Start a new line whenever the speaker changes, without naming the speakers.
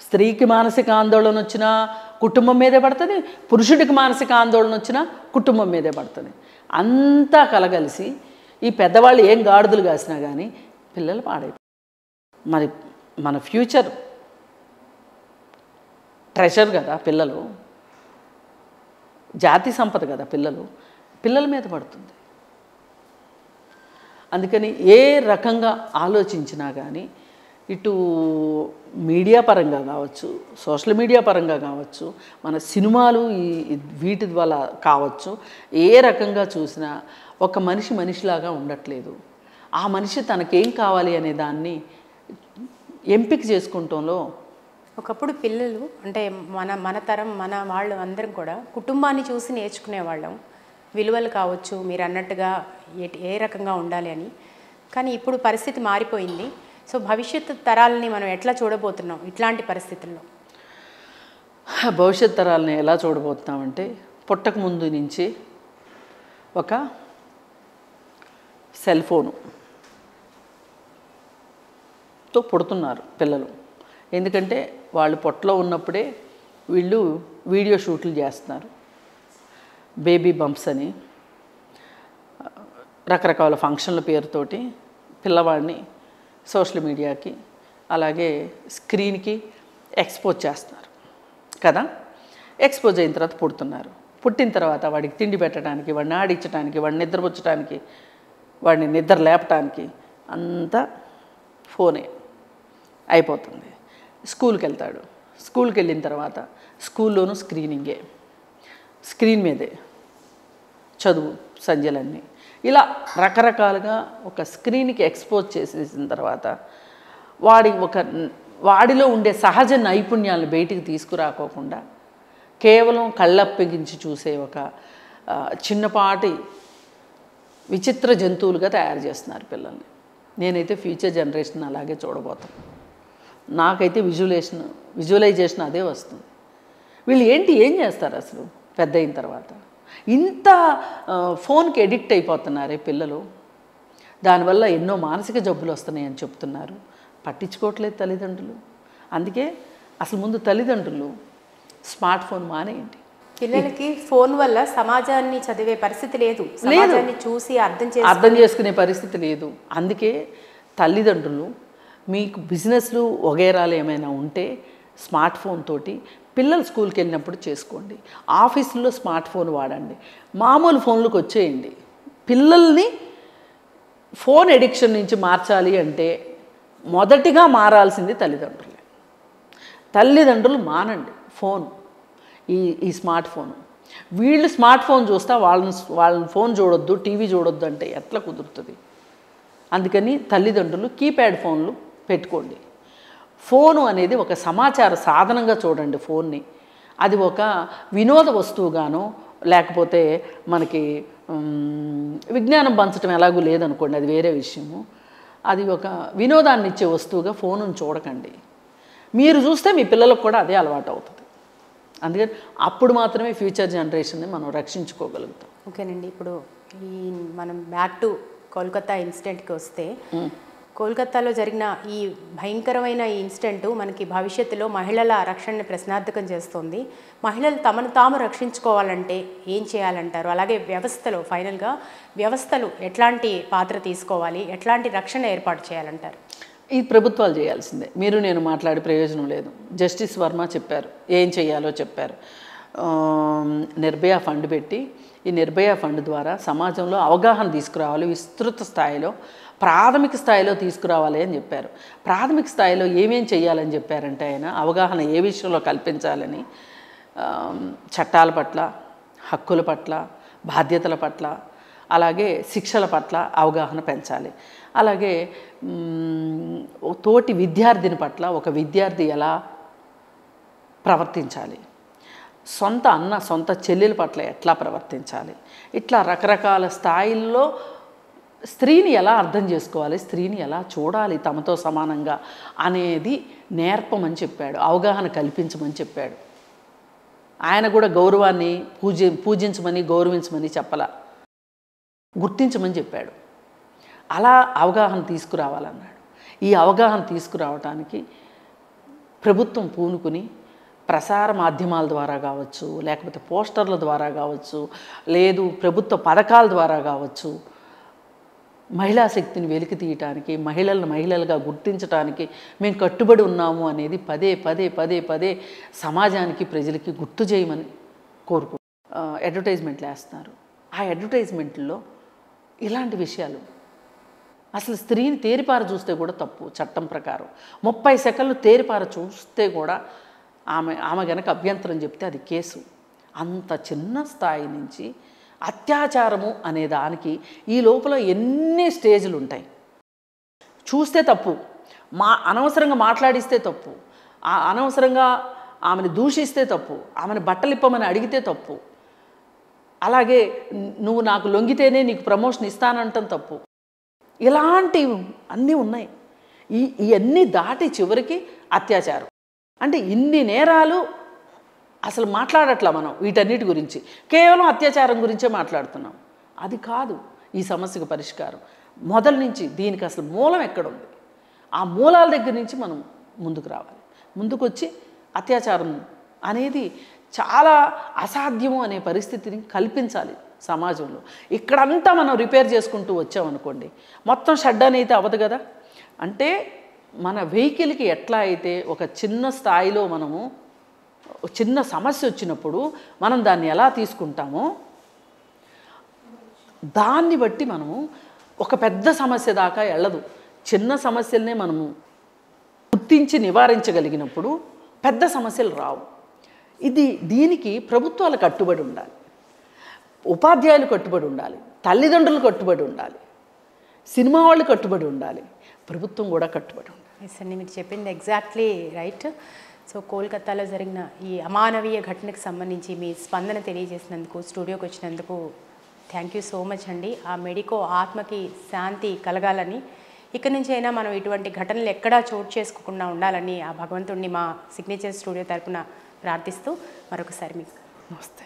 స్త్రీకి మానసిక ఆందోళన వచ్చినా కుటుంబం మీదే పడుతుంది, పురుషుడికి మానసిక ఆందోళన వచ్చినా కుటుంబం మీదే పడుతుంది. అంతా కలగలిసి ఈ పెద్దవాళ్ళు ఏం గాడిదలు కాసినా కానీ పిల్లలు పాడైపోతారు. మరి మన ఫ్యూచర్ ట్రెషర్ కదా పిల్లలు, జాతి సంపద కదా పిల్లల మీద పడుతుంది. అందుకని ఏ రకంగా ఆలోచించినా కానీ ఇటు మీడియా పరంగా కావచ్చు, సోషల్ మీడియా పరంగా కావచ్చు, మన సినిమాలు వీటి వల్ల కావచ్చు, ఏ రకంగా చూసినా ఒక మనిషిలాగా ఉండట్లేదు. ఆ మనిషి తనకేం కావాలి అనే దాన్ని ఎంపిక చేసుకుంటంలో
ఒకప్పుడు పిల్లలు అంటే మన తరం మన వాళ్ళు అందరం కూడా కుటుంబాన్ని చూసి నేర్చుకునేవాళ్ళం, విలువలు కావచ్చు మీరు అన్నట్టుగా ఏ రకంగా ఉండాలి అని. కానీ ఇప్పుడు పరిస్థితి మారిపోయింది. సో భవిష్యత్తు తరాలని మనం ఎట్లా చూడబోతున్నాం ఇట్లాంటి పరిస్థితుల్లో?
భవిష్యత్ తరాలని ఎలా చూడబోతున్నామంటే పుట్టక ముందు నుంచి ఒక సెల్ ఫోనుతో పుడుతున్నారు పిల్లలు. ఎందుకంటే వాళ్ళు పొట్టలో ఉన్నప్పుడే వీళ్ళు వీడియో షూట్లు చేస్తున్నారు. బేబీ బంప్స్ అని రకరకాల ఫంక్షన్ల పేరుతోటి పిల్లవాడిని సోషల్ మీడియాకి అలాగే స్క్రీన్కి ఎక్స్పోజ్ చేస్తున్నారు కదా. ఎక్స్పోజ్ అయిన తర్వాత పుడుతున్నారు. పుట్టిన తర్వాత వాడికి తిండి పెట్టడానికి, వాడిని ఆడించడానికి, వాడిని నిద్రపుచ్చడానికి, వాడిని నిద్ర లేపటానికి అంతా ఫోనే అయిపోతుంది. స్కూల్కి వెళ్తాడు. స్కూల్కి వెళ్ళిన తర్వాత స్కూల్లోనూ స్క్రీనింగే, స్క్రీన్ మీదే చదువు సంధ్యలన్నీ. ఇలా రకరకాలుగా ఒక స్క్రీన్కి ఎక్స్పోజ్ చేసేసిన తర్వాత వాడిలో ఉండే సహజ నైపుణ్యాలను బయటికి తీసుకురాకోకుండా కేవలం కళ్ళప్పగించి చూసే ఒక చిన్నపాటి విచిత్ర జంతువులుగా తయారు చేస్తున్నారు పిల్లల్ని. నేనైతే ఫ్యూచర్ జనరేషన్ అలాగే చూడబోతాను. నాకైతే విజువలైజేషన్ అదే వస్తుంది. వీళ్ళు ఏం చేస్తారు అసలు పెద్ద అయిన తర్వాత? ఇంత ఫోన్కి ఎడిక్ట్ అయిపోతున్నారే పిల్లలు. దానివల్ల ఎన్నో మానసిక జబ్బులు వస్తున్నాయని చెప్తున్నారు. పట్టించుకోవట్లేదు తల్లిదండ్రులు. అందుకే అసలు ముందు తల్లిదండ్రులు స్మార్ట్ ఫోన్ మానేయండి.
పిల్లలకి ఫోన్ వల్ల సమాజాన్ని చదివే పరిస్థితి లేదు, సమాజాన్ని చూసి అర్థం
చేసుకునే పరిస్థితి లేదు. అందుకే తల్లిదండ్రులు మీకు బిజినెస్లు వగైరాలు ఏమైనా ఉంటే స్మార్ట్ ఫోన్ తోటి పిల్లలు స్కూల్కి వెళ్ళినప్పుడు చేసుకోండి. ఆఫీసుల్లో స్మార్ట్ ఫోన్ వాడండి. మామూలు ఫోన్లకు వచ్చేయండి. పిల్లల్ని ఫోన్ ఎడిక్షన్ నుంచి మార్చాలి అంటే మొదటిగా మారాల్సింది తల్లిదండ్రులే. తల్లిదండ్రులు మానండి ఫోన్, ఈ స్మార్ట్ ఫోన్. వీళ్ళు స్మార్ట్ ఫోన్ చూస్తా వాళ్ళని ఫోన్ చూడొద్దు, టీవీ చూడొద్దు అంటే ఎట్లా కుదురుతుంది? అందుకని తల్లిదండ్రులు కీప్యాడ్ ఫోన్లు పెట్టుకోండి. ఫోను అనేది ఒక సమాచార సాధనంగా చూడండి ఫోన్ని. అది ఒక వినోద వస్తువుగానో లేకపోతే మనకి విజ్ఞానం పంచడం ఎలాగూ లేదనుకోండి, అది వేరే విషయము. అది ఒక వినోదాన్ని ఇచ్చే వస్తువుగా ఫోనును చూడకండి. మీరు చూస్తే మీ పిల్లలకు కూడా అదే అలవాటు అవుతుంది. అందుకని అప్పుడు మాత్రమే ఫ్యూచర్ జనరేషన్ని మనం రక్షించుకోగలుగుతాం.
ఓకేనండి. ఇప్పుడు మనం బ్యాక్ టు కోల్కతా ఇన్సిడెంట్కి వస్తే, కోల్కతాలో జరిగిన ఈ భయంకరమైన ఈ ఇన్సిడెంటు మనకి భవిష్యత్తులో మహిళల రక్షణని ప్రశ్నార్థకం చేస్తుంది. మహిళలు తమను తాము రక్షించుకోవాలంటే ఏం చేయాలంటారు? అలాగే ఫైనల్గా వ్యవస్థలు ఎట్లాంటి పాత్ర తీసుకోవాలి, ఎట్లాంటి రక్షణ ఏర్పాటు చేయాలంటారు?
ఈ ప్రభుత్వాలు చేయాల్సిందే. మీరు నేను మాట్లాడే ప్రయోజనం లేదు. జస్టిస్ వర్మ చెప్పారు, ఏం చేయాలో చెప్పారు. నిర్భయ ఫండ్ పెట్టి ఈ నిర్భయ ఫండ్ ద్వారా సమాజంలో అవగాహన తీసుకురావాలి, విస్తృత స్థాయిలో ప్రాథమిక స్థాయిలో తీసుకురావాలి అని చెప్పారు. ప్రాథమిక స్థాయిలో ఏమేం చేయాలని చెప్పారంటే ఆయన అవగాహన ఏ విషయంలో కల్పించాలని, చట్టాల పట్ల, హక్కుల పట్ల, బాధ్యతల పట్ల, అలాగే శిక్షల పట్ల అవగాహన పెంచాలి. అలాగే తోటి విద్యార్థిని పట్ల ఒక విద్యార్థి ఎలా ప్రవర్తించాలి, సొంత చెల్లెల పట్ల ఎట్లా ప్రవర్తించాలి, ఇట్లా రకరకాల స్థాయిల్లో స్త్రీని ఎలా అర్థం చేసుకోవాలి, స్త్రీని ఎలా చూడాలి తమతో సమానంగా అనేది నేర్పమని చెప్పాడు, అవగాహన కల్పించమని చెప్పాడు. ఆయన కూడా గౌరవాన్ని పూజించమని గౌరవించమని చెప్పలా, గుర్తించమని చెప్పాడు. అలా అవగాహన తీసుకురావాలన్నాడు. ఈ అవగాహన తీసుకురావడానికి ప్రభుత్వం పూనుకుని ప్రసార మాధ్యమాల ద్వారా కావచ్చు, లేకపోతే పోస్టర్ల ద్వారా కావచ్చు, లేదు ప్రభుత్వ పథకాల ద్వారా కావచ్చు, మహిళా శక్తిని వెలికి తీయటానికి, మహిళలను మహిళలుగా గుర్తించడానికి మేము కట్టుబడి ఉన్నాము అనేది పదే పదే పదే పదే సమాజానికి, ప్రజలకి గుర్తు చేయమని కోరుకో. అడ్వర్టైజ్మెంట్లు వేస్తున్నారు. ఆ అడ్వర్టైజ్మెంట్లో ఇలాంటి విషయాలు, అసలు స్త్రీని తేరిపార చూస్తే కూడా తప్పు చట్టం ప్రకారం. 30 సెకండ్లు తేరిపార చూస్తే కూడా ఆమె గనక అభ్యంతరం చెప్తే అది కేసు. అంత చిన్న స్థాయి నుంచి అత్యాచారము అనే దానికి ఈ లోపల ఎన్ని స్టేజ్లు ఉంటాయి. చూస్తే తప్పు, అనవసరంగా మాట్లాడిస్తే తప్పు, అనవసరంగా ఆమెను దూషిస్తే తప్పు, ఆమెను బట్టలిప్పమని అడిగితే తప్పు, అలాగే నువ్వు నాకు లొంగితేనే నీకు ప్రమోషన్ ఇస్తానంటాం తప్పు. ఇలాంటివి అన్నీ ఉన్నాయి. ఇవన్నీ దాటి చివరికి అత్యాచారం. అంటే ఇన్ని నేరాలు అసలు మాట్లాడట్లా మనం వీటన్నిటి గురించి, కేవలం అత్యాచారం గురించే మాట్లాడుతున్నాం. అది కాదు ఈ సమస్యకు పరిష్కారం. మొదల నుంచి దీనికి అసలు మూలం ఎక్కడుంది, ఆ మూలాల దగ్గర నుంచి మనం ముందుకు రావాలి. ముందుకు వచ్చి అత్యాచారం అనేది చాలా అసాధ్యము అనే పరిస్థితిని కల్పించాలి సమాజంలో. ఇక్కడంతా మనం రిపేర్ చేసుకుంటూ వచ్చామనుకోండి, మొత్తం షడ్ అయితే అవ్వదు కదా. అంటే మన వెహికల్కి ఎట్లా అయితే ఒక చిన్న స్థాయిలో మనము చిన్న సమస్య వచ్చినప్పుడు మనం దాన్ని ఎలా తీసుకుంటామో, దాన్ని బట్టి మనము ఒక పెద్ద సమస్య దాకా వెళ్ళదు. చిన్న సమస్యలనే మనము గుర్తించి నివారించగలిగినప్పుడు పెద్ద సమస్యలు రావు. దీనికి ప్రభుత్వాలు కట్టుబడి ఉండాలి, ఉపాధ్యాయులు కట్టుబడి ఉండాలి, తల్లిదండ్రులు కట్టుబడి ఉండాలి, సినిమా వాళ్ళు కట్టుబడి ఉండాలి, ప్రభుత్వం కూడా కట్టుబడి ఉండాలి.
ఎస్ అండి, మీరు చెప్పింది ఎగ్జాక్ట్లీ రైట్. సో కోల్కతాలో జరిగిన ఈ అమానవీయ ఘటనకు సంబంధించి మీ స్పందన తెలియజేసినందుకు, స్టూడియోకి వచ్చినందుకు థ్యాంక్ యూ సో మచ్ అండి. ఆ మెడికో ఆత్మకి శాంతి కలగాలని, ఇక్కడి నుంచి అయినా మనం ఇటువంటి ఘటనలు ఎక్కడా చోటు చేసుకోకుండా ఉండాలని ఆ భగవంతుడిని మా సిగ్నేచర్ స్టూడియో తరపున ప్రార్థిస్తూ మరొకసారి మీకు
నమస్తే.